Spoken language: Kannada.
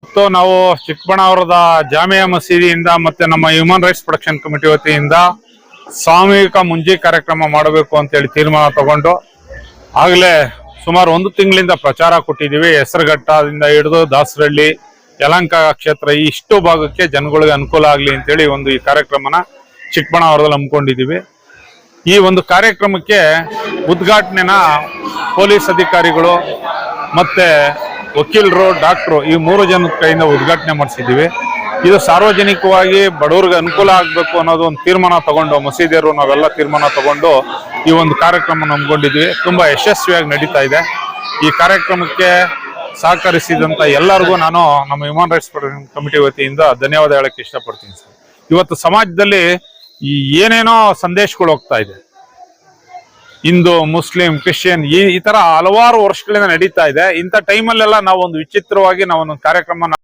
ಇವತ್ತು ನಾವು ಚಿಕ್ಕಬಳ್ಳಾಪುರದ ಜಾಮಿಯಾ ಮಸೀದಿಯಿಂದ ಮತ್ತೆ ನಮ್ಮ ಹ್ಯೂಮನ್ ರೈಟ್ಸ್ ಪ್ರೊಟೆಕ್ಷನ್ ಕಮಿಟಿ ವತಿಯಿಂದ ಸಾಮೂಹಿಕ ಮುಂಜಿ ಕಾರ್ಯಕ್ರಮ ಮಾಡಬೇಕು ಅಂತೇಳಿ ತೀರ್ಮಾನ ತಗೊಂಡು ಆಗಲೇ ಸುಮಾರು 1 ತಿಂಗಳಿಂದ ಪ್ರಚಾರ ಕೊಟ್ಟಿದ್ದೀವಿ. ಹೆಸರುಘಟ್ಟದಿಂದ ಹಿಡಿದು ದಾಸರಳ್ಳಿ, ಯಲಹಂಕ ಕ್ಷೇತ್ರ ಇಷ್ಟು ಭಾಗಕ್ಕೆ ಜನಗಳಿಗೆ ಅನುಕೂಲ ಆಗಲಿ ಅಂತೇಳಿ ಈ ಕಾರ್ಯಕ್ರಮನ ಚಿಕ್ಕಬಳ್ಳಾಪುರದಲ್ಲಿ ಹಮ್ಮಿಕೊಂಡಿದ್ದೀವಿ. ಈ ಒಂದು ಕಾರ್ಯಕ್ರಮಕ್ಕೆ ಉದ್ಘಾಟನೆನ ಪೊಲೀಸ್ ಅಧಿಕಾರಿಗಳು ಮತ್ತೆ ವಕೀಲರು, ಡಾಕ್ಟ್ರು ಈ 3 ಜನದ ಕೈಯಿಂದ ಉದ್ಘಾಟನೆ ಮಾಡಿಸಿದ್ದೀವಿ. ಇದು ಸಾರ್ವಜನಿಕವಾಗಿ ಬಡವರಿಗೆ ಅನುಕೂಲ ಆಗಬೇಕು ಅನ್ನೋದು ಒಂದು ತೀರ್ಮಾನ ತಗೊಂಡು ಮಸೀದಿಯರು ನಾವೆಲ್ಲ ತೀರ್ಮಾನ ತಗೊಂಡು ಈ ಒಂದು ಕಾರ್ಯಕ್ರಮ ನಂಬ್ಕೊಂಡಿದ್ವಿ. ತುಂಬ ಯಶಸ್ವಿಯಾಗಿ ನಡೀತಾ ಇದೆ. ಈ ಕಾರ್ಯಕ್ರಮಕ್ಕೆ ಸಹಕರಿಸಿದಂಥ ಎಲ್ಲರಿಗೂ ನಾನು ನಮ್ಮ ಹ್ಯೂಮನ್ ರೈಟ್ಸ್ ಪ್ರೊಟೆಕ್ಷನ್ ಕಮಿಟಿ ವತಿಯಿಂದ ಧನ್ಯವಾದ ಹೇಳಕ್ಕೆ ಇಷ್ಟಪಡ್ತೀನಿ ಸರ್. ಇವತ್ತು ಸಮಾಜದಲ್ಲಿ ಏನೇನೋ ಸಂದೇಶಗಳು ಹೋಗ್ತಾ ಇದೆ. ಹಿಂದೂ, ಮುಸ್ಲಿಂ, ಕ್ರಿಶ್ಚಿಯನ್ ಈ ತರ ಹಲವಾರು ವರ್ಷಗಳಿಂದ ನಡೀತಾ ಇದೆ. ಇಂಥ ಟೈಮಲ್ಲೆಲ್ಲ ನಾವು ಒಂದು ವಿಚಿತ್ರವಾಗಿ ನಾವು ಒಂದು ಕಾರ್ಯಕ್ರಮ